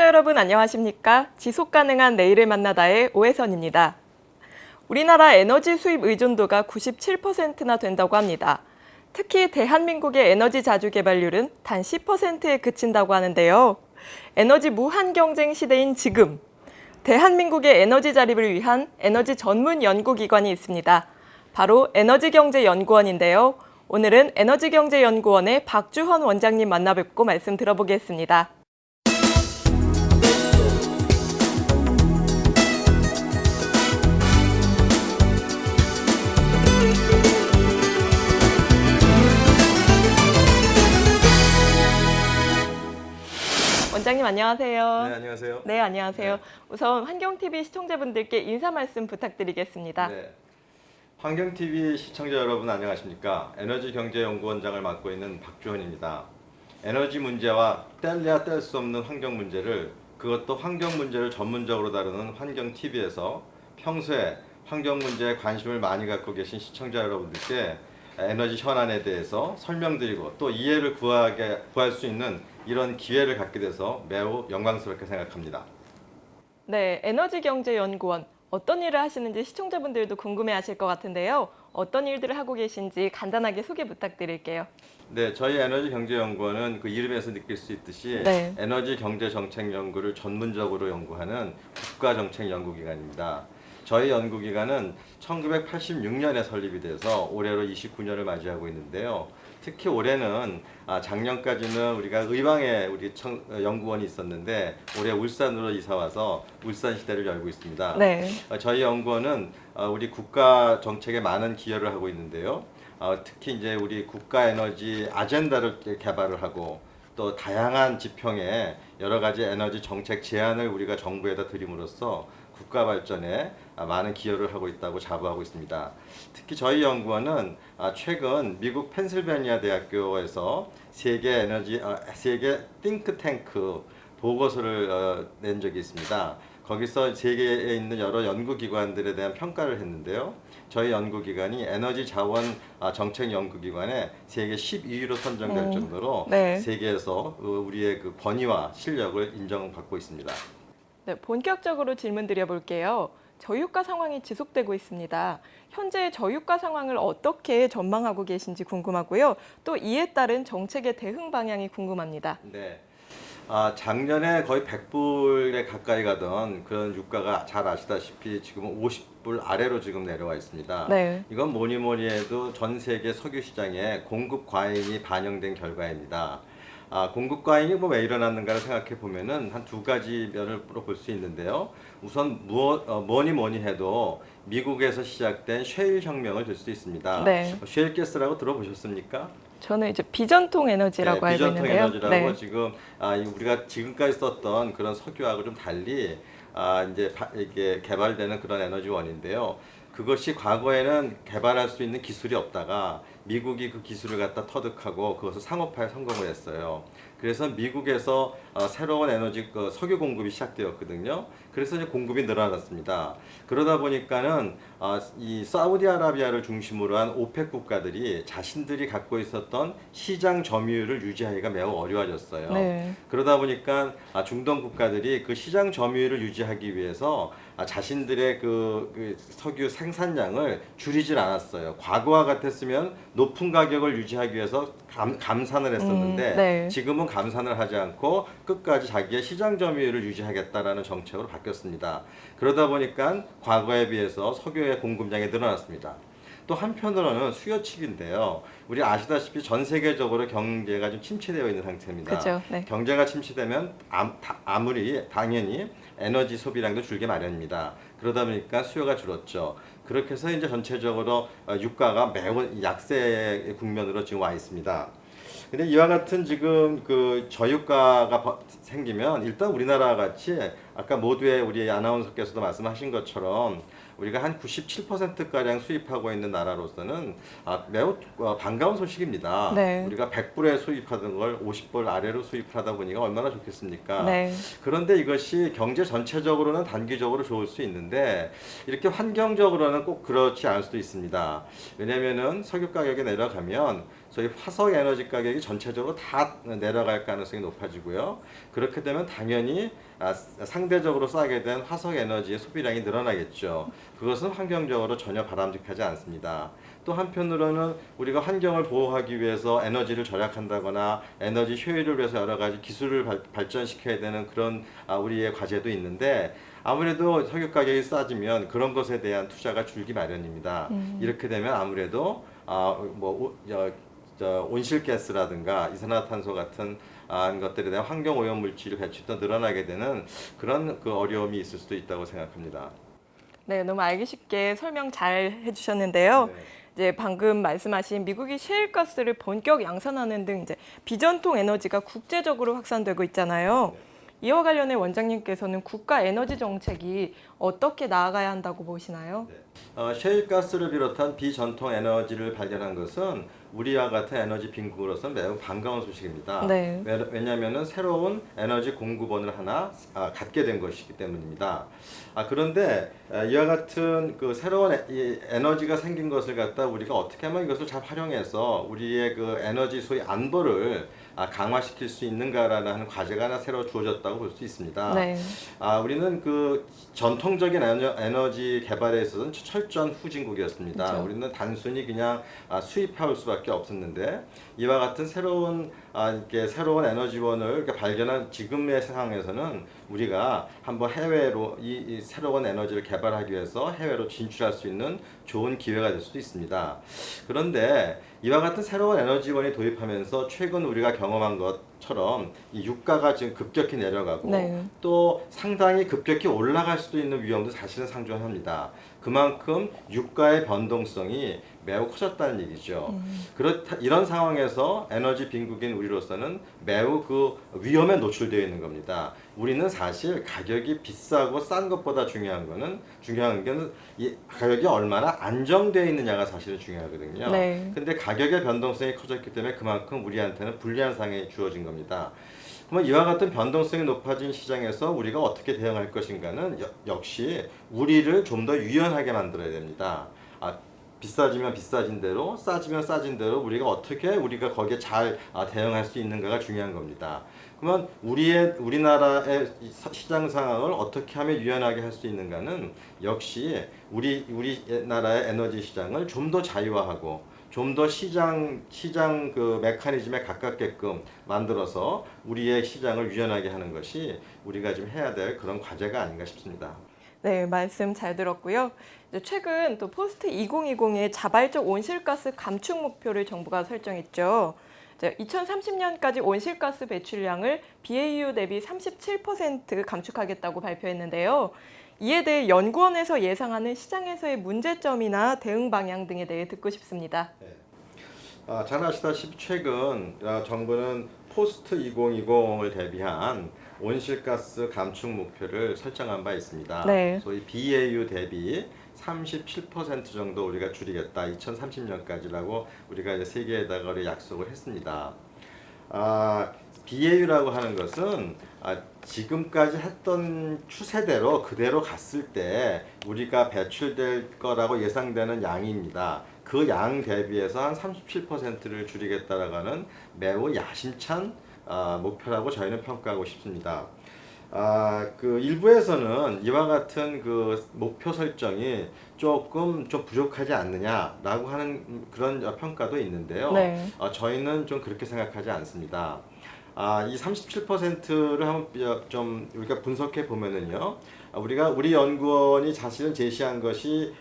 시청자 여러분 안녕하십니까? 지속가능한 내일을 만나다의 오혜선입니다. 우리나라 에너지 수입 의존도가 97%나 된다고 합니다. 특히 대한민국의 에너지 자주 개발률은 단 10%에 그친다고 하는데요. 에너지 무한 경쟁 시대인 지금, 대한민국의 에너지 자립을 위한 에너지 전문 연구기관이 있습니다. 바로 에너지경제연구원인데요. 오늘은 에너지경제연구원의 박주헌 원장님 만나뵙고 말씀 들어보겠습니다. 원장님 안녕하세요. 네, 안녕하세요. 네, 안녕하세요. 네. 우선 환경TV 시청자분들께 인사 말씀 부탁드리겠습니다. 네. 환경TV 시청자 여러분 안녕하십니까? 에너지경제연구원장을 맡고 있는 박주헌입니다. 에너지 문제와 뗄래야 뗄 수 없는 환경 문제를, 그것도 환경 문제를 전문적으로 다루는 환경TV에서 평소에 환경 문제에 관심을 많이 갖고 계신 시청자 여러분들께 에너지 현안에 대해서 설명드리고 또 이해를 구할 수 있는 이런 기회를 갖게 돼서 매우 영광스럽게 생각합니다. 네, 에너지경제연구원 어떤 일을 하시는지 시청자분들도 궁금해하실 것 같은데요. 어떤 일들을 하고 계신지 간단하게 소개 부탁드릴게요. 네, 저희 에너지경제연구원은 그 이름에서 느낄 수 있듯이 네. 에너지 경제 정책 연구를 전문적으로 연구하는 국가정책 연구기관입니다. 저희 연구기관은 1986년에 설립이 돼서 올해로 29년을 맞이하고 있는데요. 특히 올해는 작년까지는 우리가 의왕에 연구원이 있었는데 올해 울산으로 이사 와서 울산 시대를 열고 있습니다. 네. 저희 연구원은 우리 국가 정책에 많은 기여를 하고 있는데요. 특히 이제 우리 국가 에너지 아젠다를 개발을 하고 또 다양한 지평의 여러 가지 에너지 정책 제안을 우리가 정부에다 드림으로써 국가 발전에 많은 기여를 하고 있다고 자부하고 있습니다. 특히 저희 연구원은 최근 미국 펜실베니아 대학교에서 세계 띵크탱크 보고서를 낸 적이 있습니다. 거기서 세계에 있는 여러 연구기관들에 대한 평가를 했는데요. 저희 연구기관이 에너지 자원 정책 연구기관에 세계 12위로 선정될 정도로 네. 세계에서 우리의 그 권위와 실력을 인정받고 있습니다. 네, 본격적으로 질문 드려볼게요. 저유가 상황이 지속되고 있습니다. 현재 저유가 상황을 어떻게 전망하고 계신지 궁금하고요. 또 이에 따른 정책의 대응 방향이 궁금합니다. 네. 작년에 거의 100불에 가까이 가던 그런 유가가 잘 아시다시피 지금 50불 아래로 지금 내려와 있습니다. 네. 이건 뭐니 뭐니 해도 전 세계 석유 시장에 공급 과잉이 반영된 결과입니다. 공급 과잉이 왜 일어났는가를 생각해 보면은 한 두 가지 면으로 볼 수 있는데요. 우선 뭐니 해도 미국에서 시작된 셰일 혁명을 들 수 있습니다. 네. 셰일 가스라고 들어보셨습니까? 저는 이제 비전통 에너지라고 알고 비전통 있는데요. 에너지라고 네. 지금 우리가 지금까지 썼던 그런 석유하고 좀 달리 이게 개발되는 그런 에너지원인데요. 그것이 과거에는 개발할 수 있는 기술이 없다가 미국이 그 기술을 갖다 터득하고 그것을 상업화에 성공을 했어요. 그래서 미국에서 새로운 에너지 석유 공급이 시작되었거든요. 그래서 이제 공급이 늘어났습니다. 그러다 보니까는 이 사우디아라비아를 중심으로 한 오펙 국가들이 자신들이 갖고 있었던 시장 점유율을 유지하기가 매우 어려워졌어요. 네. 그러다 보니까 중동 국가들이 그 시장 점유율을 유지하기 위해서 자신들의 그 석유 생산량을 줄이질 않았어요. 과거와 같았으면 높은 가격을 유지하기 위해서 감산을 했었는데 네. 지금은 감산을 하지 않고 끝까지 자기의 시장 점유율을 유지하겠다라는 정책으로 바뀌었습니다. 그러다 보니까 과거에 비해서 석유의 공급량이 늘어났습니다. 또 한편으로는 수요 측인데요. 우리 아시다시피 전 세계적으로 경제가 좀 침체되어 있는 상태입니다. 그죠. 네. 경제가 침체되면 당연히 에너지 소비량도 줄게 마련입니다. 그러다 보니까 수요가 줄었죠. 그렇게 해서 이제 전체적으로 유가가 매우 약세의 국면으로 지금 와 있습니다. 근데 이와 같은 지금 그 저유가가 생기면 일단 우리나라 같이 아까 모두의 우리 아나운서께서도 말씀하신 것처럼 우리가 한 97%가량 수입하고 있는 나라로서는 매우 반가운 소식입니다. 네. 우리가 100불에 수입하던 걸 50불 아래로 수입하다 보니까 얼마나 좋겠습니까? 네. 그런데 이것이 경제 전체적으로는 단기적으로 좋을 수 있는데 이렇게 환경적으로는 꼭 그렇지 않을 수도 있습니다. 왜냐하면은 석유 가격이 내려가면 소위 화석 에너지 가격이 전체적으로 다 내려갈 가능성이 높아지고요. 그렇게 되면 당연히 상대적으로 싸게 된 화석 에너지의 소비량이 늘어나겠죠. 그것은 환경적으로 전혀 바람직하지 않습니다. 또 한편으로는 우리가 환경을 보호하기 위해서 에너지를 절약한다거나 에너지 효율을 위해서 여러 가지 기술을 발전시켜야 되는 그런 우리의 과제도 있는데 아무래도 석유 가격이 싸지면 그런 것에 대한 투자가 줄기 마련입니다. 이렇게 되면 아무래도 온실가스라든가 이산화탄소 같은 것들에 대한 환경 오염 물질 배출도 늘어나게 되는 그런 그 어려움이 있을 수도 있다고 생각합니다. 네, 너무 알기 쉽게 설명 잘 해주셨는데요. 네. 이제 방금 말씀하신 미국이 셰일가스를 본격 양산하는 등 이제 비전통 에너지가 국제적으로 확산되고 있잖아요. 이와 관련해 원장님께서는 국가 에너지 정책이 어떻게 나아가야 한다고 보시나요? 셰일가스를 비롯한 비전통 에너지를 발견한 것은 우리와 같은 에너지 빈국으로서는 매우 반가운 소식입니다. 네. 왜냐하면 새로운 에너지 공급원을 하나 갖게 된 것이기 때문입니다. 그런데 이와 같은 그 새로운 에너지가 생긴 것을 갖다 우리가 어떻게 하면 이것을 잘 활용해서 우리의 그 에너지 소위 안보를 강화시킬 수 있는가라는 과제가 하나 새로 주어졌다고 볼 수 있습니다. 네. 우리는 그 전통적인 에너지 개발에 있어서는 철저한 후진국이었습니다. 그렇죠. 우리는 단순히 그냥 수입할 수밖에 없었는데 이와 같은 새로운 에너지원을 이렇게 발견한 지금의 상황에서는 우리가 한번 해외로 이 새로운 에너지를 개발하기 위해서 해외로 진출할 수 있는 좋은 기회가 될 수도 있습니다. 그런데 이와 같은 새로운 에너지원이 도입하면서 최근 우리가 경험한 것처럼 이 유가가 지금 급격히 내려가고 네. 또 상당히 급격히 올라갈 수도 있는 위험도 사실은 상존합니다. 그만큼 유가의 변동성이 매우 커졌다는 얘기죠. 이런 상황에서 에너지 빈국인 우리로서는 매우 그 위험에 노출되어 있는 겁니다. 우리는 사실 가격이 비싸고 싼 것보다 중요한 거는 이 가격이 얼마나 안정되어 있느냐가 사실은 중요하거든요. 네. 근데 가격의 변동성이 커졌기 때문에 그만큼 우리한테는 불리한 상황이 주어진 겁니다. 그러면 이와 같은 변동성이 높아진 시장에서 우리가 어떻게 대응할 것인가는 역시 우리를 좀 더 유연하게 만들어야 됩니다. 비싸지면 비싸진 대로, 싸지면 싸진 대로 우리가 거기에 잘 대응할 수 있는가가 중요한 겁니다. 그러면 우리나라의 시장 상황을 어떻게 하면 유연하게 할 수 있는가는 역시 우리나라의 에너지 시장을 좀 더 자유화하고 좀 더 시장 그 메커니즘에 가깝게끔 만들어서 우리의 시장을 유연하게 하는 것이 우리가 지금 해야 될 그런 과제가 아닌가 싶습니다. 네, 말씀 잘 들었고요. 이제 최근 또 포스트 2020의 자발적 온실가스 감축 목표를 정부가 설정했죠. 2030년까지 온실가스 배출량을 BAU 대비 37% 감축하겠다고 발표했는데요. 이에 대해 연구원에서 예상하는 시장에서의 문제점이나 대응 방향 등에 대해 듣고 싶습니다. 잘 아시다시피 최근 정부는 포스트 2020을 대비한 온실가스 감축 목표를 설정한 바 있습니다. 네. 소위 BAU 대비 37% 정도 우리가 줄이겠다. 2030년까지라고 우리가 이제 세계에다가 약속을 했습니다. BAU라고 하는 것은 지금까지 했던 추세대로 그대로 갔을 때 우리가 배출될 거라고 예상되는 양입니다. 그 양 대비해서 한 37%를 줄이겠다라고 하는 매우 야심찬 목표라고 저희는 평가하고 싶습니다. 그 일부에서는 이와 같은 그 목표 설정이 조금 좀 부족하지 않느냐라고 하는 그런 평가도 있는데요. 네. 저희는 좀 그렇게 생각하지 않습니다. 이 37%를 한번 좀 우리가 분석해 보면은요. 우리 연구원이 사실은 제시한 것이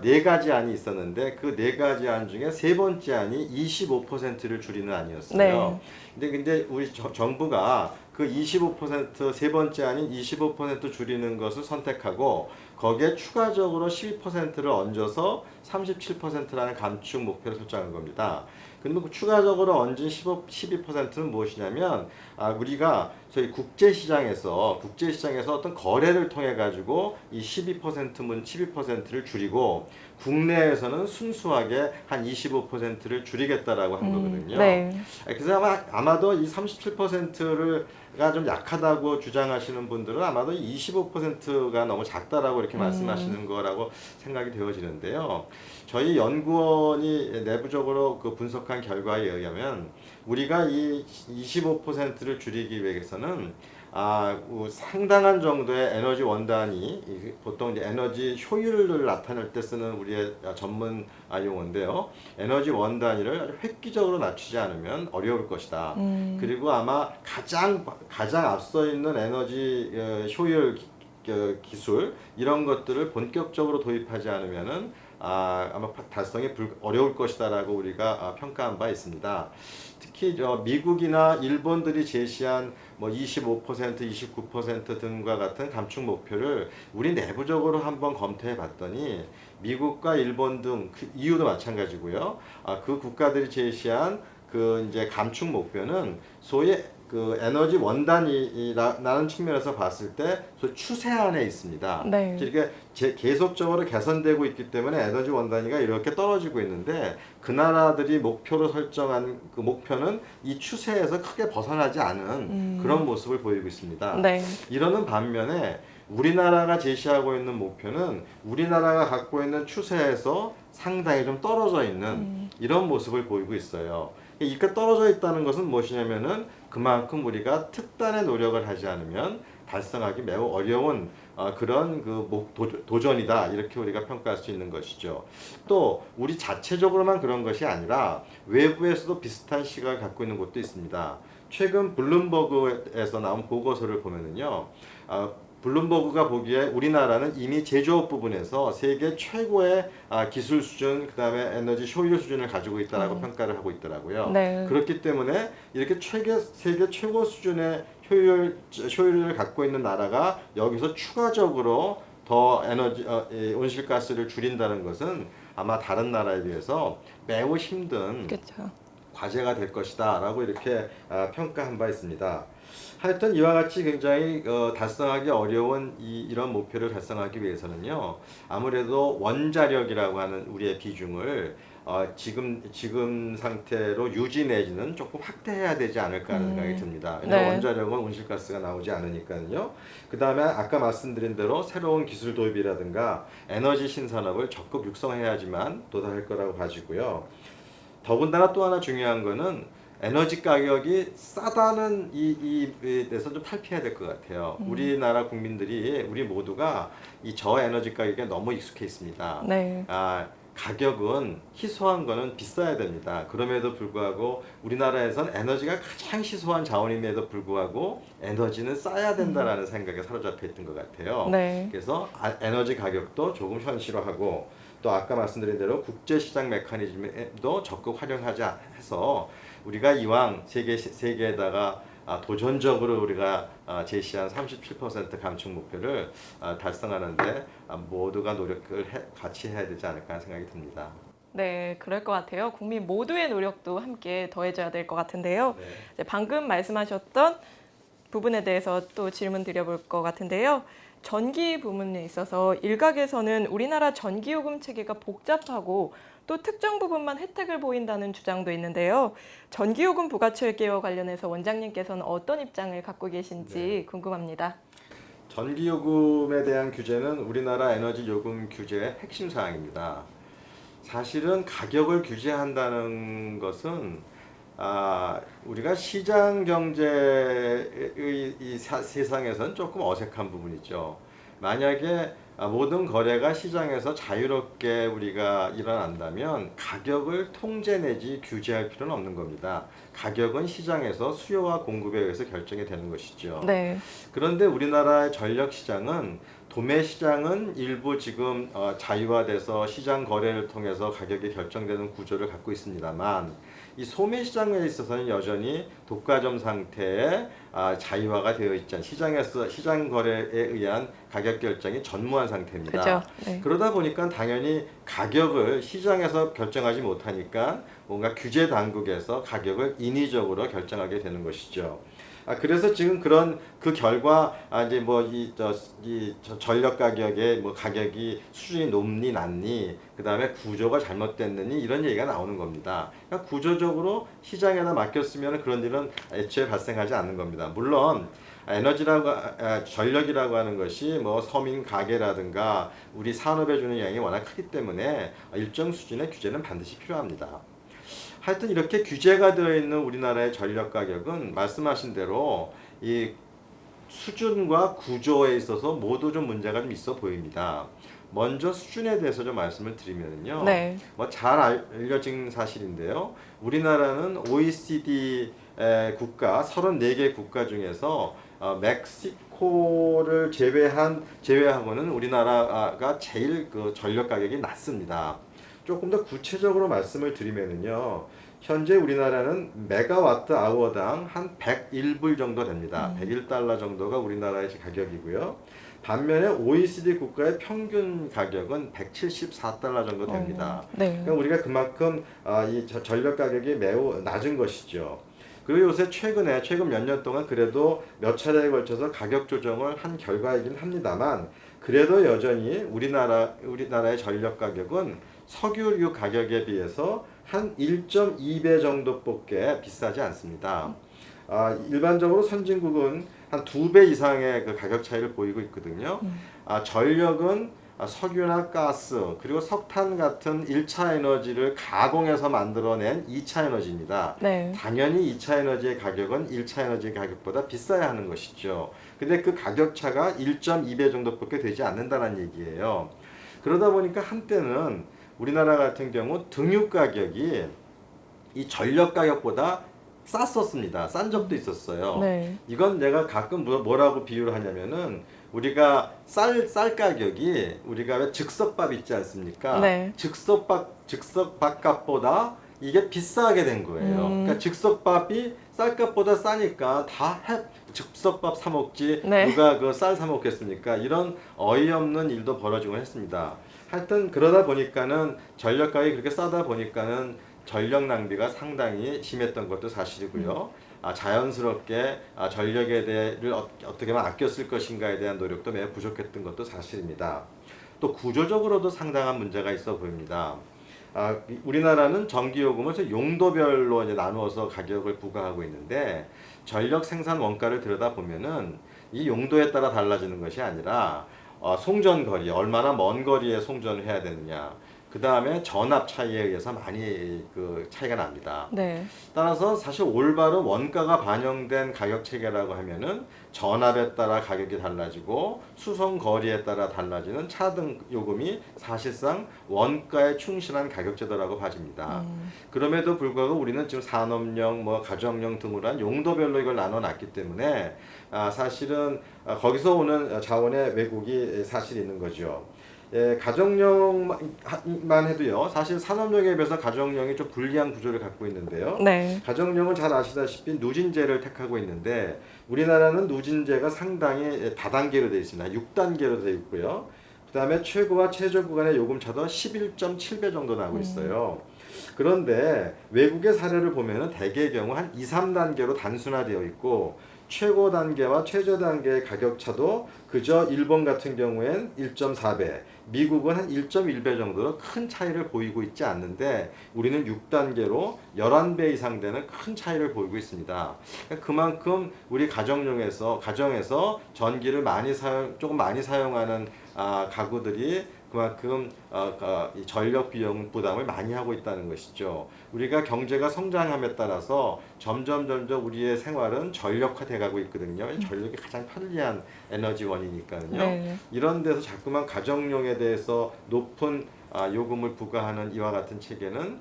네 가지 안이 있었는데 그 네 가지 안 중에 세 번째 안이 25%를 줄이는 안이었어요. 네. 근데 우리 정부가 그 25% 세 번째 안인 25% 줄이는 것을 선택하고 거기에 추가적으로 12%를 얹어서 37%라는 감축 목표를 설정한 겁니다. 근데 그 추가적으로 얹은 12%는 무엇이냐면 우리가 저희 국제시장에서 어떤 거래를 통해 가지고 이 12%를 줄이고 국내에서는 순수하게 한 25%를 줄이겠다라고 한 거거든요. 네. 그래서 아마도 이 37%가 좀 약하다고 주장하시는 분들은 아마도 25%가 너무 작다라고 이렇게 말씀하시는 거라고 생각이 되어지는데요. 저희 연구원이 내부적으로 그 분석한 결과에 의하면 우리가 이 25%를 줄이기 위해서는 상당한 정도의 에너지 원단이 보통 이제 에너지 효율을 나타낼 때 쓰는 우리의 전문 용어인데요. 에너지 원단위를 아주 획기적으로 낮추지 않으면 어려울 것이다. 그리고 아마 가장 앞서 있는 에너지 효율 기술 이런 것들을 본격적으로 도입하지 않으면은 아마 달성이 어려울 것이다라고 우리가 평가한 바 있습니다. 특히 미국이나 일본들이 제시한 뭐 25%, 29% 등과 같은 감축 목표를 우리 내부적으로 한번 검토해 봤더니 미국과 일본 등 그 이유도 마찬가지고요. 그 국가들이 제시한 그 이제 감축 목표는 소위 그 에너지 원단이라는 측면에서 봤을 때 소위 추세안에 있습니다. 네. 이렇게 계속적으로 개선되고 있기 때문에 에너지 원단위가 이렇게 떨어지고 있는데 그 나라들이 목표로 설정한 그 목표는 이 추세에서 크게 벗어나지 않은 그런 모습을 보이고 있습니다. 네. 이러는 반면에 우리나라가 제시하고 있는 목표는 우리나라가 갖고 있는 추세에서 상당히 좀 떨어져 있는 이런 모습을 보이고 있어요. 이렇게 떨어져 있다는 것은 무엇이냐면은 그만큼 우리가 특단의 노력을 하지 않으면 달성하기 매우 어려운 그런 도전이다 이렇게 우리가 평가할 수 있는 것이죠. 또 우리 자체적으로만 그런 것이 아니라 외부에서도 비슷한 시각을 갖고 있는 곳도 있습니다. 최근 블룸버그에서 나온 보고서를 보면은요. 블룸버그가 보기에 우리나라는 이미 제조업 부분에서 세계 최고의 기술 수준, 그 다음에 에너지 효율 수준을 가지고 있다라고 평가를 하고 있더라고요. 네. 그렇기 때문에 이렇게 세계 최고 수준의 효율을 갖고 있는 나라가 여기서 추가적으로 더 온실가스를 줄인다는 것은 아마 다른 나라에 비해서 매우 힘든 그렇죠. 과제가 될 것이다 라고 이렇게 평가한 바 있습니다. 하여튼 이와 같이 굉장히 달성하기 어려운 이런 목표를 달성하기 위해서는요, 아무래도 원자력이라고 하는 우리의 비중을 지금 상태로 유지 내지는 조금 확대해야 되지 않을까 하는 생각이 듭니다. 왜냐하면 네. 원자력은 온실가스가 나오지 않으니까요. 그 다음에 아까 말씀드린 대로 새로운 기술 도입이라든가 에너지 신산업을 적극 육성해야지만 도달할 거라고 봐지고요. 더군다나 또 하나 중요한 거는 에너지 가격이 싸다는 데서 좀 탈피해야 될 것 같아요. 우리나라 국민들이 우리 모두가 이 저에너지 가격에 너무 익숙해 있습니다. 네. 가격은 희소한 거는 비싸야 됩니다. 그럼에도 불구하고 우리나라에선 에너지가 가장 희소한 자원임에도 불구하고 에너지는 싸야 된다라는 생각에 사로잡혀 있던 것 같아요. 네. 그래서 에너지 가격도 조금 현실화하고 또 아까 말씀드린 대로 국제시장 메커니즘도 적극 활용하자 해서 우리가 이왕 세계에다가 도전적으로 우리가 제시한 37% 감축 목표를 달성하는데 모두가 노력을 같이 해야 되지 않을까 하는 생각이 듭니다. 네, 그럴 것 같아요. 국민 모두의 노력도 함께 더해져야 될 것 같은데요. 네. 이제 방금 말씀하셨던 부분에 대해서 또 질문 드려볼 것 같은데요. 전기 부분에 있어서 일각에서는 우리나라 전기요금 체계가 복잡하고 또 특정 부분만 혜택을 보인다는 주장도 있는데요. 전기요금 부가체계와 관련해서 원장님께서는 어떤 입장을 갖고 계신지 궁금합니다. 전기요금에 대한 규제는 우리나라 에너지 요금 규제의 핵심 사항입니다. 사실은 가격을 규제한다는 것은 우리가 시장 경제의 세상에서는 조금 어색한 부분이죠. 만약에 모든 거래가 시장에서 자유롭게 우리가 일어난다면 가격을 통제 내지 규제할 필요는 없는 겁니다. 가격은 시장에서 수요와 공급에 의해서 결정이 되는 것이죠. 네. 그런데 우리나라의 전력 시장은 도매 시장은 일부 지금 자유화돼서 시장 거래를 통해서 가격이 결정되는 구조를 갖고 있습니다만 이 소매 시장에 있어서는 여전히 독과점 상태의 자유화가 되어 있지 않은 시장 거래에 의한 가격 결정이 전무한 상태입니다. 그죠. 네. 그러다 보니까 당연히 가격을 시장에서 결정하지 못하니까 뭔가 규제 당국에서 가격을 인위적으로 결정하게 되는 것이죠. 그래서 지금 그 결과 이제 전력 가격의 가격이 수준이 높니 낮니 그다음에 구조가 잘못됐느니 이런 얘기가 나오는 겁니다. 그러니까 구조적으로 시장에다 맡겼으면 그런 일은 애초에 발생하지 않는 겁니다. 물론 전력이라고 하는 것이 뭐 서민 가계라든가 우리 산업에 주는 영향이 워낙 크기 때문에 일정 수준의 규제는 반드시 필요합니다. 하여튼 이렇게 규제가 되어 있는 우리나라의 전력 가격은 말씀하신 대로 이 수준과 구조에 있어서 모두 좀 문제가 좀 있어 보입니다. 먼저 수준에 대해서 좀 말씀을 드리면요. 네. 뭐 잘 알려진 사실인데요. 우리나라는 OECD 국가 34개 국가 중에서 멕시코를 제외하고는 우리나라가 제일 그 전력 가격이 낮습니다. 조금 더 구체적으로 말씀을 드리면은요. 현재 우리나라는 메가와트 아워당 한 101불 정도 됩니다. 101달러 정도가 우리나라의 가격이고요. 반면에 OECD 국가의 평균 가격은 174달러 정도 됩니다. 네. 그러니까 우리가 그만큼 이 전력 가격이 매우 낮은 것이죠. 그리고 요새 최근 몇 년 동안 그래도 몇 차례에 걸쳐서 가격 조정을 한 결과이긴 합니다만 그래도 여전히 우리나라의 전력 가격은 석유류 가격에 비해서 한 1.2배 정도밖에 비싸지 않습니다. 일반적으로 선진국은 한 2배 이상의 그 가격 차이를 보이고 있거든요. 전력은 석유나 가스 그리고 석탄 같은 1차 에너지를 가공해서 만들어낸 2차 에너지입니다. 네. 당연히 2차 에너지의 가격은 1차 에너지 가격보다 비싸야 하는 것이죠. 근데 그 가격 차가 1.2배 정도밖에 되지 않는다는 얘기예요. 그러다 보니까 한때는 우리나라 같은 경우 등유 가격이 이 전력 가격보다 쌌었습니다. 싼 적도 있었어요. 네. 이건 내가 가끔 뭐라고 비유를 하냐면은 우리가 쌀 가격이 우리가 왜 즉석밥 있지 않습니까? 네. 즉석밥 값보다 이게 비싸게 된 거예요. 그러니까 즉석밥이 쌀값보다 싸니까 즉석밥 사 먹지 네. 누가 그 쌀 사 먹겠습니까? 이런 어이없는 일도 벌어지곤 했습니다. 하여튼 그러다 보니까는 전력 가격이 그렇게 싸다 보니까는 전력 낭비가 상당히 심했던 것도 사실이고요. 자연스럽게 전력에 대해를 어떻게 하면 아껴 쓸 것인가에 대한 노력도 매우 부족했던 것도 사실입니다. 또 구조적으로도 상당한 문제가 있어 보입니다. 우리나라는 전기요금을 용도별로 이제 나누어서 가격을 부과하고 있는데 전력 생산 원가를 들여다보면은 이 용도에 따라 달라지는 것이 아니라 송전 거리, 얼마나 먼 거리에 송전을 해야 되느냐, 그 다음에 전압 차이에 의해서 많이 그 차이가 납니다. 네. 따라서 사실 올바른 원가가 반영된 가격 체계라고 하면은 전압에 따라 가격이 달라지고 수송 거리에 따라 달라지는 차등 요금이 사실상 원가에 충실한 가격 제도라고 봐집니다. 그럼에도 불구하고 우리는 지금 산업용, 가정용 등으로 한 용도별로 이걸 나눠놨기 때문에 사실은 거기서 오는 자원의 왜곡이 사실 있는 거죠. 가정용만 해도요. 사실 산업용에 비해서 가정용이 좀 불리한 구조를 갖고 있는데요. 네. 가정용은 잘 아시다시피 누진제를 택하고 있는데 우리나라는 누진제가 상당히 다단계로 되어 있습니다. 6단계로 되어 있고요. 그 다음에 최고와 최저 구간의 요금차도 11.7배 정도 나고 있어요. 그런데 외국의 사례를 보면은 대개의 경우 한 2, 3단계로 단순화되어 있고 최고 단계와 최저 단계의 가격차도 그저 일본 같은 경우엔 1.4배, 미국은 한 1.1배 정도로 큰 차이를 보이고 있지 않는데 우리는 6단계로 11배 이상 되는 큰 차이를 보이고 있습니다. 그만큼 우리 가정에서 전기를 조금 많이 사용하는 가구들이 그만큼 이 전력 비용 부담을 많이 하고 있다는 것이죠. 우리가 경제가 성장함에 따라서 점점 우리의 생활은 전력화돼 가고 있거든요. 전력이 가장 편리한 에너지원이니까요. 네. 이런 데서 자꾸만 가정용에 대해서 높은 요금을 부과하는 이와 같은 체계는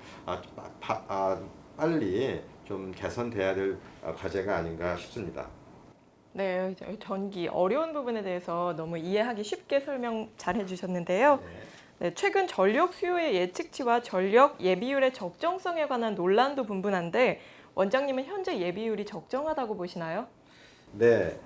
빨리 좀 개선돼야 될 과제가 아닌가 싶습니다. 네, 전기 어려운 부분에 대해서 너무 이해하기 쉽게 설명 잘 해주셨는데요. 네, 최근 전력 수요의 예측치와 전력 예비율의 적정성에 관한 논란도 분분한데 원장님은 현재 예비율이 적정하다고 보시나요? 네.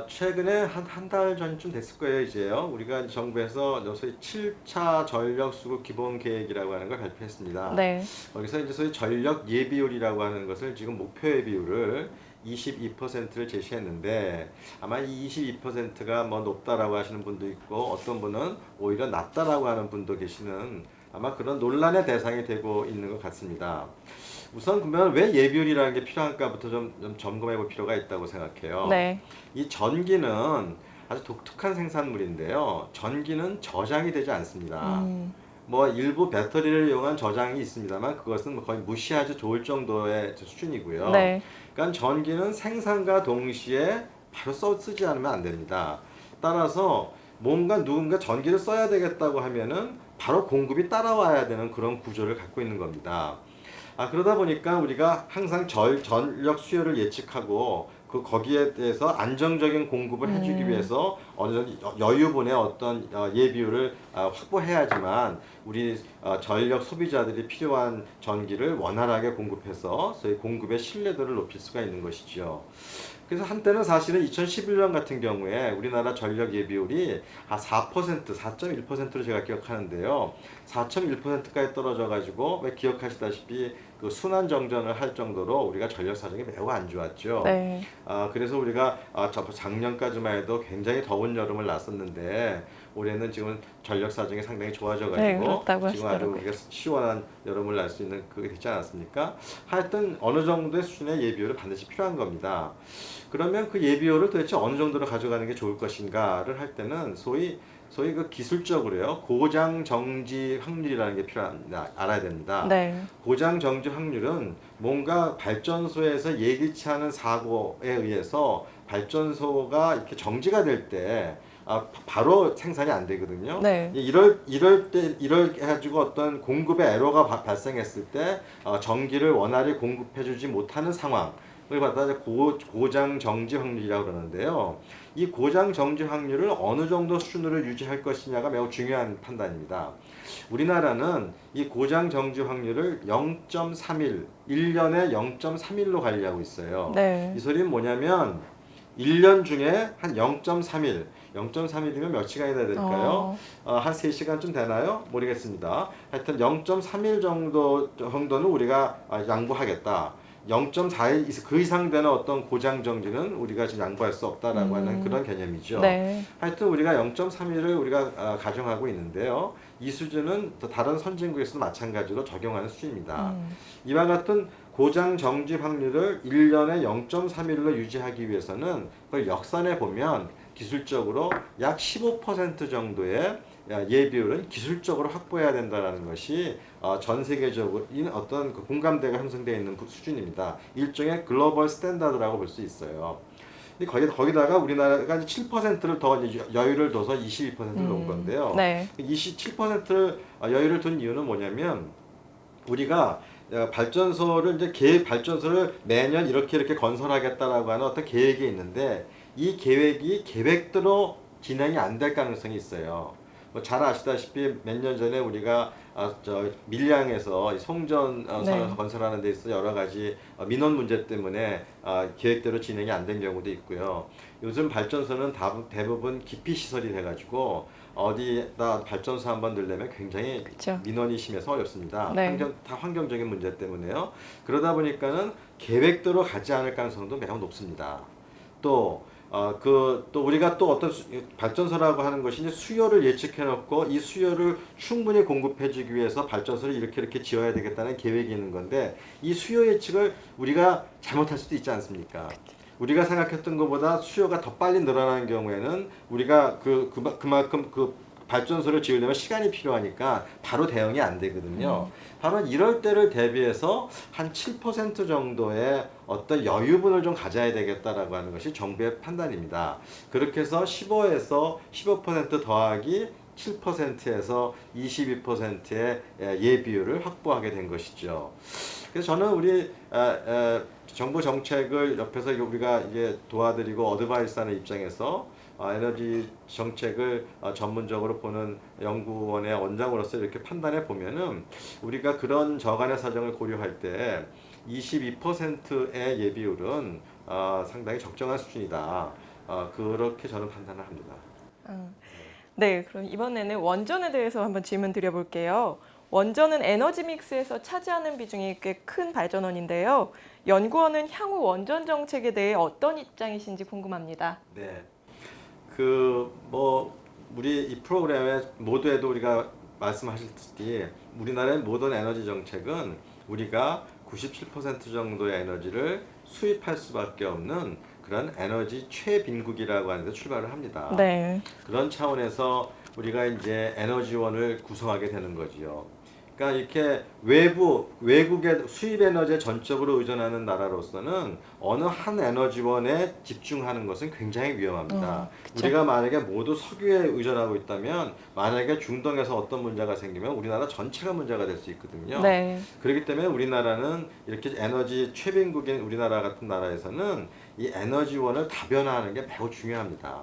최근에 한 달 전쯤 됐을 거예요, 이제요. 우리가 정부에서 소위 7차 전력 수급 기본 계획이라고 하는 걸 발표했습니다. 네. 거기서 이제 소위 전력 예비율이라고 하는 것을 지금 목표 예비율을 22%를 제시했는데 아마 이 22%가 높다라고 하시는 분도 있고 어떤 분은 오히려 낮다라고 하는 분도 계시는 아마 그런 논란의 대상이 되고 있는 것 같습니다. 우선 그러면 왜 예비율이라는 게 필요한가부터 좀 점검해 볼 필요가 있다고 생각해요. 네. 이 전기는 아주 독특한 생산물인데요. 전기는 저장이 되지 않습니다. 음, 뭐 일부 배터리를 이용한 저장이 있습니다만 그것은 뭐 거의 무시하지 좋을 정도의 수준이고요. 네. 그러니까 전기는 생산과 동시에 바로 쓰지 않으면 안 됩니다. 따라서 뭔가 누군가 전기를 써야 되겠다고 하면은 바로 공급이 따라와야 되는 그런 구조를 갖고 있는 겁니다. 그러다 보니까 우리가 항상 전력 수요를 예측하고 거기에 대해서 안정적인 공급을 해주기 위해서 어느 정도 여유분의 어떤 예비율을 확보해야지만 우리 전력 소비자들이 필요한 전기를 원활하게 공급해서 소위 공급의 신뢰도를 높일 수가 있는 것이죠. 그래서 한때는 사실은 2011년 같은 경우에 우리나라 전력 예비율이 4%, 4.1%로 제가 기억하는데요. 4.1%까지 떨어져 가지고 왜 기억하시다시피 그 순환 정전을 할 정도로 우리가 전력 사정이 매우 안 좋았죠. 네. 그래서 우리가 작년까지만 해도 굉장히 더운 여름을 났었는데 올해는 지금 전력 사정이 상당히 좋아져 네, 가지고 그렇다고 지금 아주 하시더라고요. 우리가 시원한 여름을 날 수 있는 그게 되지 않았습니까? 하여튼 어느 정도의 수준의 예비율은 반드시 필요한 겁니다. 그러면 그 예비율을 도대체 어느 정도로 가져가는 게 좋을 것인가를 할 때는 소위 그 기술적으로요 고장 정지 확률이라는 게 알아야 됩니다. 네. 고장 정지 확률은 뭔가 발전소에서 예기치 않은 사고에 의해서 발전소가 이렇게 정지가 될 때 바로 생산이 안 되거든요. 네. 이럴 가지고 어떤 공급의 에러가 발생했을 때 전기를 원활히 공급해주지 못하는 상황. 을 갖다 고장 정지 확률이라고 그러는데요. 이 고장 정지 확률을 어느 정도 수준으로 유지할 것이냐가 매우 중요한 판단입니다. 우리나라는 이 고장 정지 확률을 0.31, 1년에 0.31로 관리하고 있어요. 네. 이 소리는 뭐냐면 1년 중에 한 0.31, 0.31이면 몇 시간이 돼야 될까요? 한 3시간쯤 되나요? 모르겠습니다. 하여튼 0.31 정도는 우리가 양보하겠다. 0.41 그 이상 되는 어떤 고장 정지는 우리가 지금 양보할 수 없다라고 하는 그런 개념이죠. 네. 하여튼 우리가 0.31을 우리가 가정하고 있는데요. 이 수준은 또 다른 선진국에서도 마찬가지로 적용하는 수준입니다. 이와 같은 고장 정지 확률을 1년에 0.31로 유지하기 위해서는 그걸 역산해 보면 기술적으로 약 15% 정도의 예비율은 기술적으로 확보해야 된다는 것이 전 세계적으로 어떤 그 공감대가 형성되어 있는 수준입니다. 일종의 글로벌 스탠다드라고 볼 수 있어요. 근데 거기다가 우리나라가 7%를 더 여유를 둬서 22%를 놓은 건데요. 네. 27%를 여유를 둔 이유는 뭐냐면 우리가 발전소를 이제 계획 발전소를 매년 이렇게 건설하겠다라고 하는 어떤 계획이 있는데 이 계획이 계획대로 진행이 안 될 가능성이 있어요. 뭐 잘 아시다시피 몇 년 전에 우리가 밀양에서 송전 네. 건설하는 데 있어 여러 가지 민원 문제 때문에 계획대로 진행이 안 된 경우도 있고요. 요즘 발전소는 대부분 기피 시설이 돼가지고 어디다 발전소 한번 넣으려면 굉장히 그쵸. 민원이 심해서 어렵습니다. 네. 다 환경적인 문제 때문에요. 그러다 보니까는 계획대로 가지 않을 가능성도 매우 높습니다. 또 우리가 또 어떤 발전소라고 하는 것이 이제 수요를 예측해 놓고 이 수요를 충분히 공급해 주기 위해서 발전소를 이렇게 지어야 되겠다는 계획이 있는 건데 이 수요 예측을 우리가 잘못할 수도 있지 않습니까? 우리가 생각했던 것보다 수요가 더 빨리 늘어나는 경우에는 우리가 그만큼 발전소를 지으려면 시간이 필요하니까 바로 대응이 안 되거든요. 바로 이럴 때를 대비해서 한 7% 정도의 어떤 여유분을 좀 가져야 되겠다라고 하는 것이 정부의 판단입니다. 그렇게 해서 15% 더하기 7%에서 22%의 예비율을 확보하게 된 것이죠. 그래서 저는 우리 정부 정책을 옆에서 우리가 이게 도와드리고 어드바이스하는 입장에서 에너지 정책을 전문적으로 보는 연구원의 원장으로서 이렇게 판단해 보면은 우리가 그런 저간의 사정을 고려할 때 22%의 예비율은 상당히 적정한 수준이다. 그렇게 저는 판단을 합니다. 네, 그럼 이번에는 원전에 대해서 한번 질문 드려볼게요. 원전은 에너지 믹스에서 차지하는 비중이 꽤 큰 발전원인데요. 연구원은 향후 원전 정책에 대해 어떤 입장이신지 궁금합니다. 네. 우리 이 프로그램의 모두에도 우리가 말씀하셨듯이 우리나라의 모든 에너지 정책은 우리가 97% 정도의 에너지를 수입할 수밖에 없는 그런 에너지 최빈국이라고 하는데 출발을 합니다. 네. 그런 차원에서 우리가 이제 에너지원을 구성하게 되는 거지요. 그러니까 이렇게 외국의 수입 에너지에 전적으로 의존하는 나라로서는 어느 한 에너지원에 집중하는 것은 굉장히 위험합니다. 그쵸. 우리가 만약에 모두 석유에 의존하고 있다면 만약에 중동에서 어떤 문제가 생기면 우리나라 전체가 문제가 될 수 있거든요. 네. 그렇기 때문에 우리나라는 이렇게 에너지 최빈국인 우리나라 같은 나라에서는 이 에너지원을 다변화하는 게 매우 중요합니다.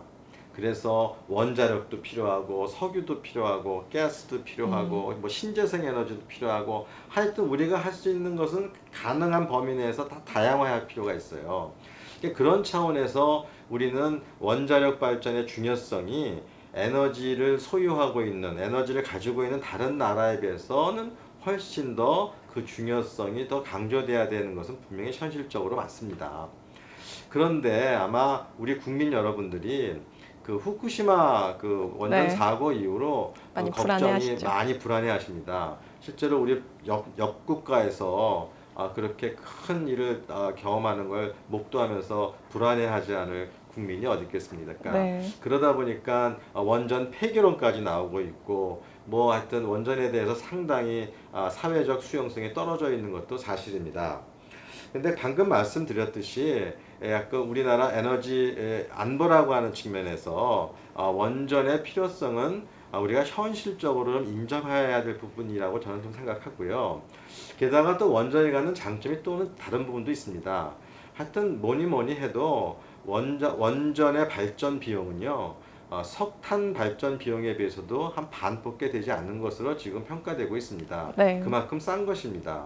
그래서 원자력도 필요하고 석유도 필요하고 가스도 필요하고 뭐 신재생 에너지도 필요하고 하여튼 우리가 할 수 있는 것은 가능한 범위 내에서 다 다양화할 필요가 있어요. 그러니까 그런 차원에서 우리는 원자력 발전의 중요성이 에너지를 소유하고 있는 에너지를 가지고 있는 다른 나라에 비해서는 훨씬 더 그 중요성이 더 강조돼야 되는 것은 분명히 현실적으로 맞습니다. 그런데 아마 우리 국민 여러분들이 그 후쿠시마 그 원전 네. 사고 이후로 많이 걱정이 불안해하시죠. 많이 불안해하십니다. 실제로 우리 옆 국가에서 그렇게 큰 일을 경험하는 걸 목도하면서 불안해하지 않을 국민이 어디 있겠습니까? 네. 그러다 보니까 원전 폐기론까지 나오고 있고 뭐 하여튼 원전에 대해서 상당히 사회적 수용성이 떨어져 있는 것도 사실입니다. 근데 방금 말씀드렸듯이 약간 우리나라 에너지 안보라고 하는 측면에서 원전의 필요성은 우리가 현실적으로 좀 인정해야 될 부분이라고 저는 좀 생각하고요. 게다가 또 원전이 갖는 장점이 또는 다른 부분도 있습니다. 하여튼 뭐니 해도 원전의 발전 비용은요. 석탄 발전 비용에 비해서도 한 반 뽑게 되지 않는 것으로 지금 평가되고 있습니다. 네. 그만큼 싼 것입니다.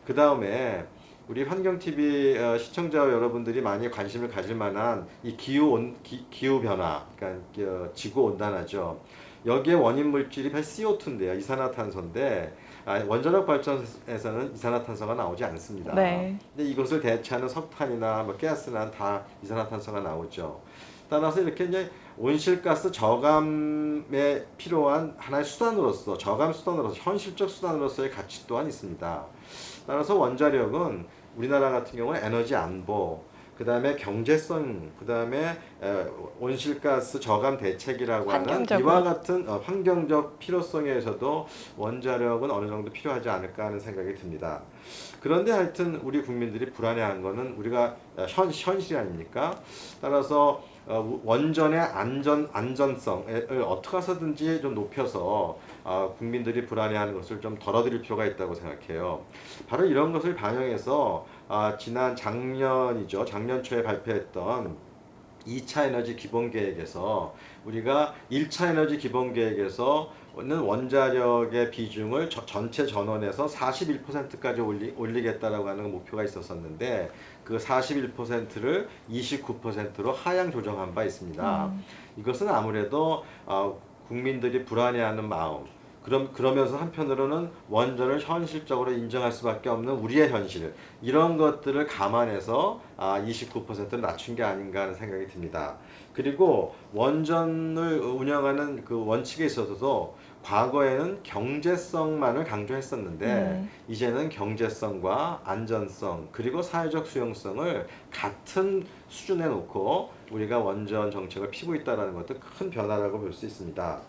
그 다음에 우리 환경TV 시청자 여러분들이 많이 관심을 가질 만한 이 기후 변화, 그러니까 지구 온난화죠. 여기에 원인 물질이 CO2인데요, 이산화탄소인데 원자력 발전에서는 이산화탄소가 나오지 않습니다. 네. 근데 이것을 대체하는 석탄이나 뭐 가스나 다 이산화탄소가 나오죠. 따라서 이렇게 이제 온실가스 저감에 필요한 하나의 수단으로서 저감 수단으로서 현실적 수단으로서의 가치 또한 있습니다. 따라서 원자력은 우리나라 같은 경우는 에너지 안보, 그 다음에 경제성, 그 다음에 온실가스 저감 대책이라고 하는 환경적으로. 이와 같은 환경적 필요성에서도 원자력은 어느 정도 필요하지 않을까 하는 생각이 듭니다. 그런데 하여튼 우리 국민들이 불안해하는 거는 우리가 현실이 아닙니까? 따라서 원전의 안전성을 어떻게 해서든지 좀 높여서 국민들이 불안해하는 것을 좀 덜어드릴 필요가 있다고 생각해요. 바로 이런 것을 반영해서 지난 작년이죠. 작년 초에 발표했던 2차 에너지 기본계획에서 우리가 1차 에너지 기본계획에서는 원자력의 비중을 전체 전원에서 41%까지 올리겠다라고 하는 목표가 있었었는데 그 41%를 29%로 하향 조정한 바 있습니다. 이것은 아무래도 국민들이 불안해하는 마음, 그러면서 한편으로는 원전을 현실적으로 인정할 수밖에 없는 우리의 현실, 이런 것들을 감안해서 29%를 낮춘 게 아닌가 하는 생각이 듭니다. 그리고 원전을 운영하는 그 원칙에 있어서도 과거에는 경제성만을 강조했었는데 이제는 경제성과 안전성 그리고 사회적 수용성을 같은 수준에 놓고 우리가 원전 정책을 피고 있다는 것도 큰 변화라고 볼 수 있습니다.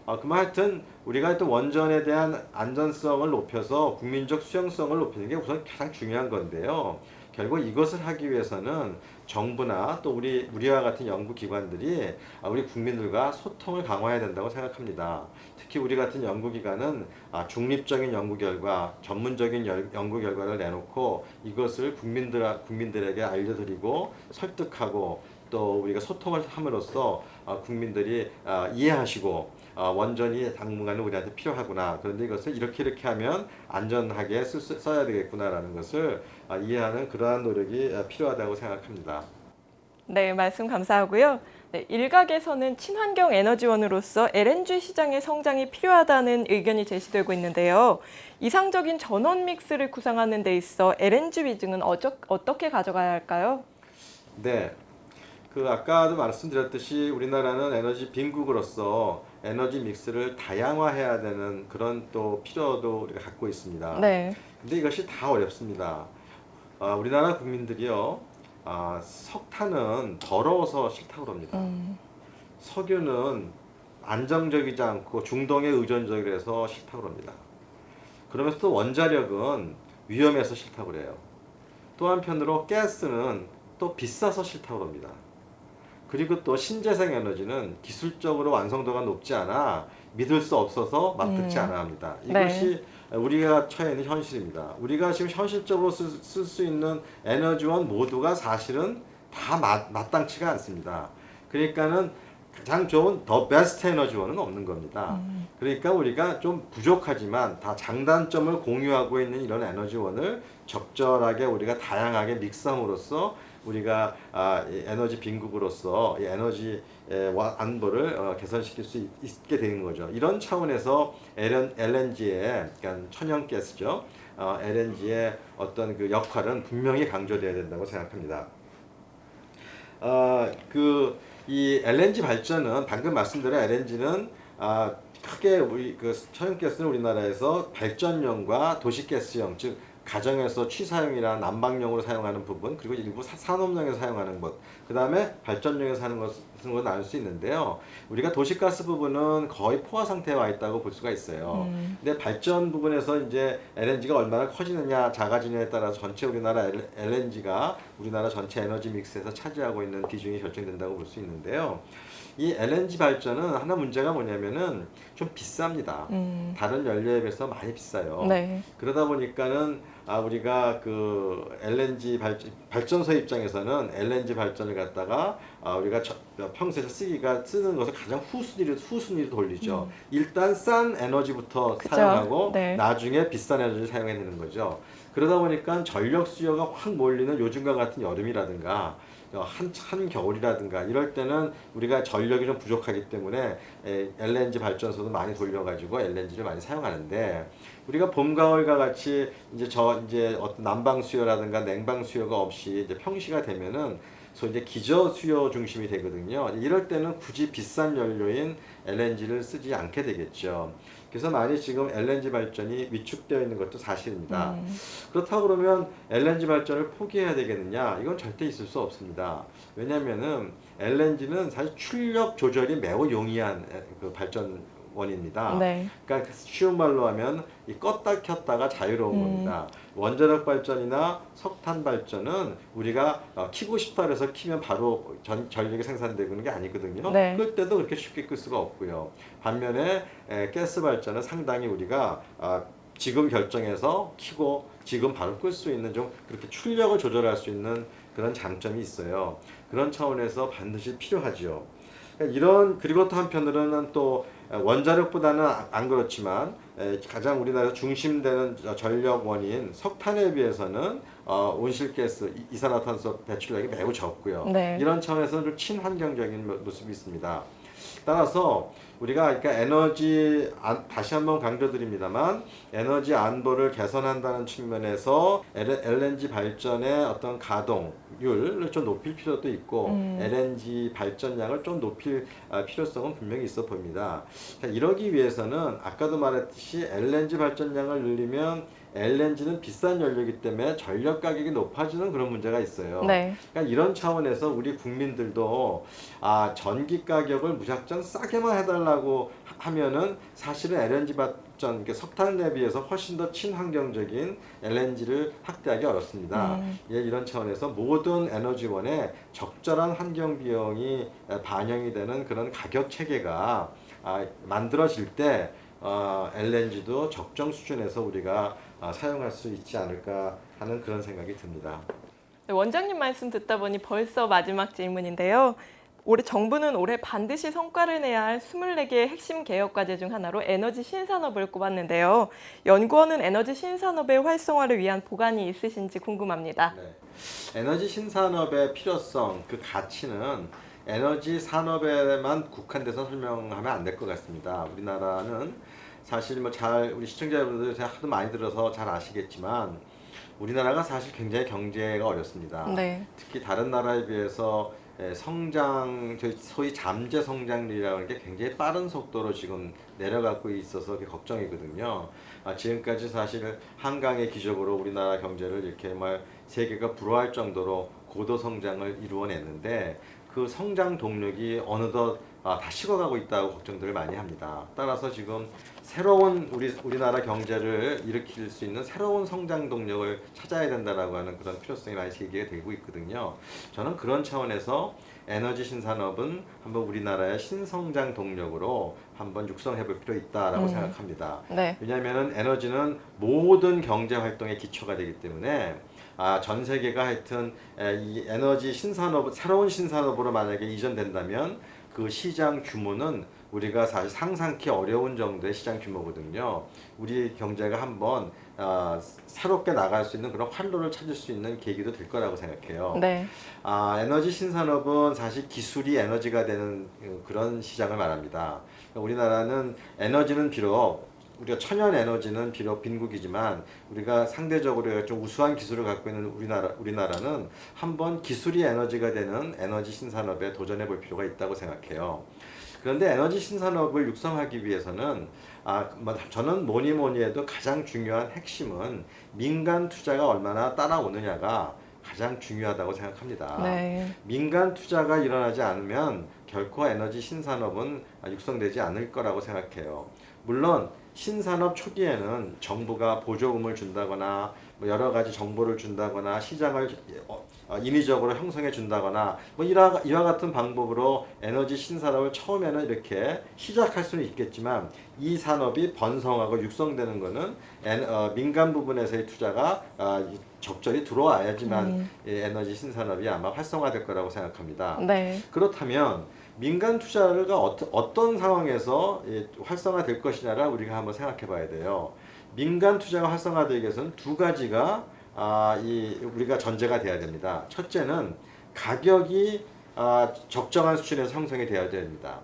그럼 하여튼 우리가 또 원전에 대한 안전성을 높여서 국민적 수용성을 높이는 게 우선 가장 중요한 건데요. 결국 이것을 하기 위해서는 정부나 또 우리와 같은 연구기관들이 우리 국민들과 소통을 강화해야 된다고 생각합니다. 특히 우리 같은 연구기관은 중립적인 연구 결과, 전문적인 연구 결과를 내놓고 이것을 국민들에게 알려드리고 설득하고 또 우리가 소통을 함으로써 국민들이 이해하시고 원전이 당분간은 우리한테 필요하구나. 그런데 이것을 이렇게 하면 안전하게 써야 되겠구나라는 것을 이해하는 그러한 노력이 필요하다고 생각합니다. 네, 말씀 감사하고요. 네, 일각에서는 친환경 에너지원으로서 LNG 시장의 성장이 필요하다는 의견이 제시되고 있는데요. 이상적인 전원 믹스를 구상하는 데 있어 LNG 비중은 어떻게 가져가야 할까요? 네. 아까도 말씀드렸듯이 우리나라는 에너지 빈국으로서 에너지 믹스를 다양화해야 되는 그런 또 필요도 우리가 갖고 있습니다. 네. 근데 이것이 다 어렵습니다. 우리나라 국민들이요, 석탄은 더러워서 싫다고 그럽니다. 석유는 안정적이지 않고 중동에 의존적이라서 싫다고 그럽니다. 그러면서 또 원자력은 위험해서 싫다고 그래요. 또 한편으로 가스는 또 비싸서 싫다고 그럽니다. 그리고 또 신재생 에너지는 기술적으로 완성도가 높지 않아 믿을 수 없어서 납득지 않아 합니다. 이것이 우리가 처해 있는 현실입니다. 우리가 지금 현실적으로 쓸 수 있는 에너지원 모두가 사실은 다 마땅치가 않습니다. 그러니까는 가장 좋은 더 베스트 에너지원은 없는 겁니다. 그러니까 우리가 좀 부족하지만 다 장단점을 공유하고 있는 이런 에너지원을 적절하게 우리가 다양하게 믹스함으로써 우리가 이 에너지 빈국으로서 이 에너지 안보를 개선시킬 수 있게 되는 거죠. 이런 차원에서 LNG의 그러니까 천연가스죠. LNG의 어떤 그 역할은 분명히 강조돼야 된다고 생각합니다. 이 LNG 발전은 방금 말씀드린 LNG는 크게 우리 그 천연가스는 우리나라에서 발전용과 도시가스용 즉 가정에서 취사용이나 난방용으로 사용하는 부분 그리고 일부 산업용에서 사용하는 것 그 다음에 발전용에서 하는 것은 나눌 수 있는데요. 우리가 도시가스 부분은 거의 포화 상태에 와 있다고 볼 수가 있어요. 근데 발전 부분에서 이제 LNG가 얼마나 커지느냐 작아지느냐에 따라서 전체 우리나라 LNG가 우리나라 전체 에너지 믹스에서 차지하고 있는 비중이 결정된다고 볼 수 있는데요. 이 LNG 발전은 하나 문제가 뭐냐면은 좀 비쌉니다. 다른 연료에 비해서 많이 비싸요. 네. 그러다 보니까는 우리가 그 LNG 발전소 입장에서는 LNG 발전을 갖다가 우리가 평소에 쓰는 것을 가장 후순위로 돌리죠. 일단 싼 에너지부터 그쵸? 사용하고 네. 나중에 비싼 에너지를 사용해야 되는 거죠. 그러다 보니까 전력 수요가 확 몰리는 요즘과 같은 여름이라든가 한 겨울이라든가 이럴 때는 우리가 전력이 좀 부족하기 때문에 LNG 발전소도 많이 돌려가지고 LNG를 많이 사용하는데 우리가 봄 가을과 같이 이제 어떤 난방 수요라든가 냉방 수요가 없이 이제 평시가 되면은 이제 기저 수요 중심이 되거든요. 이럴 때는 굳이 비싼 연료인 LNG를 쓰지 않게 되겠죠. 그래서 많이 지금 LNG 발전이 위축되어 있는 것도 사실입니다. 그렇다고 그러면 LNG 발전을 포기해야 되겠느냐? 이건 절대 있을 수 없습니다. 왜냐하면은 LNG는 사실 출력 조절이 매우 용이한 그 발전원입니다. 네. 그러니까 쉬운 말로 하면 이 껐다 켰다가 자유로운 겁니다. 원자력 발전이나 석탄 발전은 우리가 키고 싶다 해서 키면 바로 전력이 생산되는 게 아니거든요. 네. 끌 때도 그렇게 쉽게 끌 수가 없고요. 반면에 가스 발전은 상당히 우리가 지금 결정해서 키고 지금 바로 끌 수 있는 좀 그렇게 출력을 조절할 수 있는 그런 장점이 있어요. 그런 차원에서 반드시 필요하죠. 그리고 또 한편으로는 또 원자력보다는 안 그렇지만 가장 우리나라 중심되는 전력원인 석탄에 비해서는 온실가스 이산화탄소 배출량이 매우 적고요. 네. 이런 차원에서는 좀 친환경적인 모습이 있습니다. 따라서 우리가 그러니까 다시 한번 강조드립니다만 에너지 안보를 개선한다는 측면에서 LNG 발전의 어떤 가동률을 좀 높일 필요도 있고 LNG 발전량을 좀 높일 필요성은 분명히 있어 보입니다. 자, 이러기 위해서는 아까도 말했듯이 LNG 발전량을 늘리면 LNG는 비싼 연료이기 때문에 전력 가격이 높아지는 그런 문제가 있어요. 네. 그러니까 이런 차원에서 우리 국민들도 전기 가격을 무작정 싸게만 해달라고 하면은 사실은 LNG 발전, 그러니까 석탄에 비해서 훨씬 더 친환경적인 LNG를 확대하기 어렵습니다. 이런 차원에서 모든 에너지원에 적절한 환경 비용이 반영이 되는 그런 가격 체계가 만들어질 때 LNG도 적정 수준에서 우리가 사용할 수 있지 않을까 하는 그런 생각이 듭니다. 네, 원장님 말씀 듣다 보니 벌써 마지막 질문인데요. 정부는 올해 반드시 성과를 내야 할 24개의 핵심 개혁 과제 중 하나로 에너지 신산업을 꼽았는데요. 연구원은 에너지 신산업의 활성화를 위한 보관이 있으신지 궁금합니다. 네. 에너지 신산업의 필요성, 그 가치는 에너지 산업에만 국한돼서 설명하면 안 될 것 같습니다. 우리나라는 사실 우리 시청자 여러분들 하도 많이 들어서 잘 아시겠지만 우리나라가 사실 굉장히 경제가 어렵습니다. 네. 특히 다른 나라에 비해서 성장, 소위 잠재 성장률이라고 하는 게 굉장히 빠른 속도로 지금 내려가고 있어서 그게 걱정이거든요. 지금까지 사실 한강의 기적으로 우리나라 경제를 이렇게 막 세계가 부러워할 정도로 고도 성장을 이루어냈는데 그 성장 동력이 어느덧 다 식어가고 있다고 걱정들을 많이 합니다. 따라서 지금 새로운 우리나라 경제를 일으킬 수 있는 새로운 성장 동력을 찾아야 된다라고 하는 그런 필요성이 많이 제기가 되고 있거든요. 저는 그런 차원에서 에너지 신산업은 한번 우리나라의 신성장 동력으로 한번 육성해 볼 필요 있다라고 생각합니다. 네. 왜냐하면 에너지는 모든 경제 활동의 기초가 되기 때문에 전 세계가 하여튼 이 에너지 신산업, 새로운 신산업으로 만약에 이전된다면 그 시장 규모는 우리가 사실 상상하기 어려운 정도의 시장 규모거든요. 우리 경제가 한번 새롭게 나갈 수 있는 그런 활로를 찾을 수 있는 계기도 될 거라고 생각해요. 네. 에너지 신산업은 사실 기술이 에너지가 되는 그런 시장을 말합니다. 우리나라는 에너지는 비록 우리가 천연 에너지는 비록 빈국이지만 우리가 상대적으로 좀 우수한 기술을 갖고 있는 우리나라는 한번 기술이 에너지가 되는 에너지 신산업에 도전해 볼 필요가 있다고 생각해요. 그런데 에너지 신산업을 육성하기 위해서는 저는 뭐니 해도 가장 중요한 핵심은 민간 투자가 얼마나 따라오느냐가 가장 중요하다고 생각합니다. 네. 민간 투자가 일어나지 않으면 결코 에너지 신산업은 육성되지 않을 거라고 생각해요. 물론 신산업 초기에는 정부가 보조금을 준다거나 여러 가지 정보를 준다거나 시장을 인위적으로 형성해 준다거나 이와 같은 방법으로 에너지 신산업을 처음에는 이렇게 시작할 수는 있겠지만 이 산업이 번성하고 육성되는 것은 민간 부분에서의 투자가 적절히 들어와야지만 에너지 신산업이 아마 활성화될 거라고 생각합니다. 네. 그렇다면 민간 투자가 어떤 상황에서 활성화될 것이냐를 우리가 한번 생각해 봐야 돼요. 민간 투자가 활성화되기 위해서는 두 가지가 우리가 전제가 돼야 됩니다. 첫째는 가격이 적정한 수준에서 형성이 되어야 됩니다.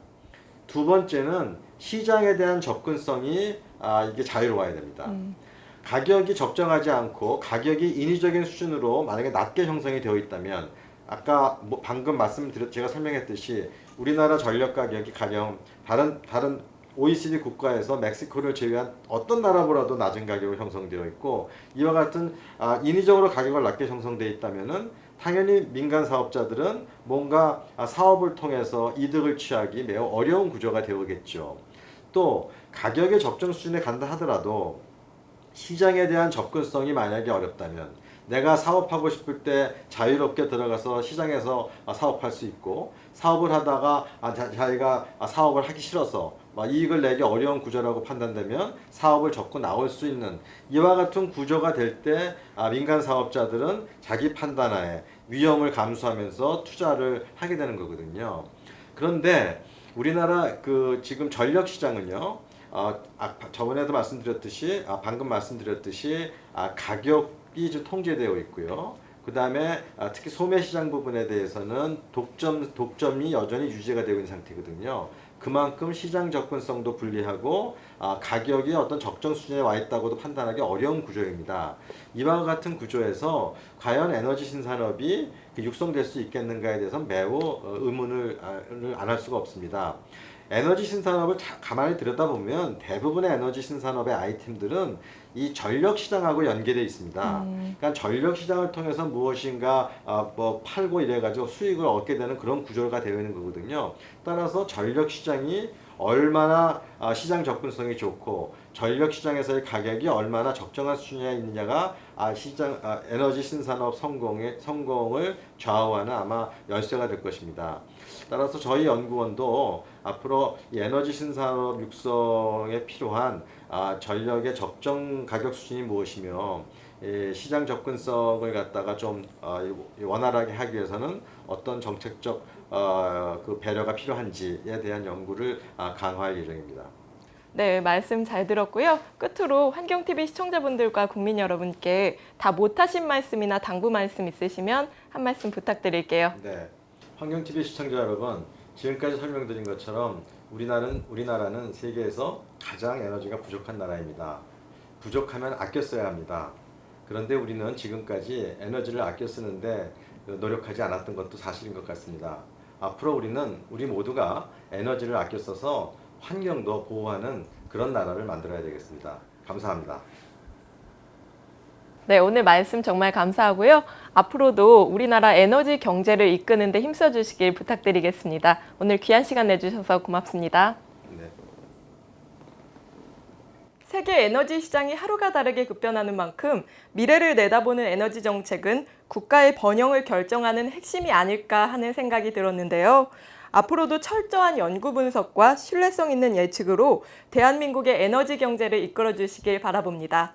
두 번째는 시장에 대한 접근성이 이게 자유로워야 됩니다. 가격이 적정하지 않고 가격이 인위적인 수준으로 만약에 낮게 형성이 되어 있다면 아까 방금 제가 설명했듯이 우리나라 전력 가격이 가령 다른 OECD 국가에서 멕시코를 제외한 어떤 나라보다도 낮은 가격으로 형성되어 있고 이와 같은 인위적으로 가격을 낮게 형성되어 있다면은 당연히 민간 사업자들은 뭔가 사업을 통해서 이득을 취하기 매우 어려운 구조가 되오겠죠. 또 가격의 적정 수준에 간다 하더라도 시장에 대한 접근성이 만약에 어렵다면 내가 사업하고 싶을 때 자유롭게 들어가서 시장에서 사업할 수 있고 사업을 하다가 자기가 사업을 하기 싫어서 이익을 내기 어려운 구조라고 판단되면 사업을 접고 나올 수 있는 이와 같은 구조가 될 때 민간 사업자들은 자기 판단하에 위험을 감수하면서 투자를 하게 되는 거거든요. 그런데 우리나라 지금 전력 시장은요. 저번에도 말씀드렸듯이 방금 말씀드렸듯이 가격이 좀 통제되어 있고요. 그 다음에 특히 소매 시장 부분에 대해서는 독점이 여전히 유지가 되고 있는 상태거든요. 그만큼 시장 접근성도 불리하고 가격이 어떤 적정 수준에 와 있다고도 판단하기 어려운 구조입니다. 이와 같은 구조에서 과연 에너지 신산업이 육성될 수 있겠는가에 대해서 매우 의문을 안 할 수가 없습니다. 에너지 신산업을 가만히 들여다보면 대부분의 에너지 신산업의 아이템들은 이 전력 시장하고 연계되어 있습니다. 그러니까 전력 시장을 통해서 무엇인가 팔고 이래가지고 수익을 얻게 되는 그런 구조가 되어 있는 거거든요. 따라서 전력 시장이 얼마나 시장 접근성이 좋고 전력 시장에서의 가격이 얼마나 적정한 수준에 있느냐가 에너지 신산업 성공을 좌우하는 아마 열쇠가 될 것입니다. 따라서 저희 연구원도 앞으로 이 에너지 신산업 육성에 필요한 전력의 적정 가격 수준이 무엇이며 시장 접근성을 갖다가 좀 원활하게 하기 위해서는 어떤 정책적 배려가 필요한지에 대한 연구를 강화할 예정입니다. 네, 말씀 잘 들었고요. 끝으로 환경TV 시청자분들과 국민 여러분께 다 못하신 말씀이나 당부 말씀 있으시면 한 말씀 부탁드릴게요. 네, 환경TV 시청자 여러분, 지금까지 설명드린 것처럼 우리나라는 세계에서 가장 에너지가 부족한 나라입니다. 부족하면 아껴 써야 합니다. 그런데 우리는 지금까지 에너지를 아껴 쓰는데 노력하지 않았던 것도 사실인 것 같습니다. 앞으로 우리는 우리 모두가 에너지를 아껴 써서 환경도 보호하는 그런 나라를 만들어야 되겠습니다. 감사합니다. 네, 오늘 말씀 정말 감사하고요. 앞으로도 우리나라 에너지 경제를 이끄는 데 힘써 주시길 부탁드리겠습니다. 오늘 귀한 시간 내주셔서 고맙습니다. 네. 세계 에너지 시장이 하루가 다르게 급변하는 만큼 미래를 내다보는 에너지 정책은 국가의 번영을 결정하는 핵심이 아닐까 하는 생각이 들었는데요. 앞으로도 철저한 연구 분석과 신뢰성 있는 예측으로 대한민국의 에너지 경제를 이끌어 주시길 바라봅니다.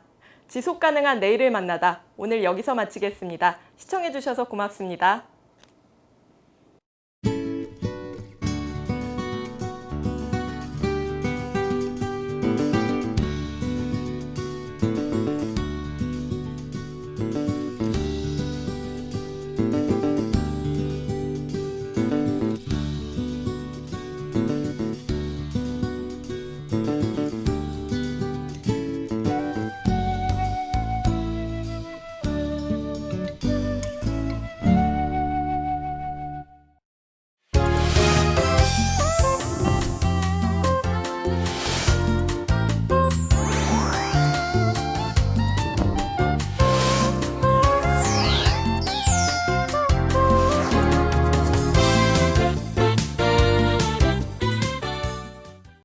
지속 가능한 내일을 만나다. 오늘 여기서 마치겠습니다. 시청해 주셔서 고맙습니다.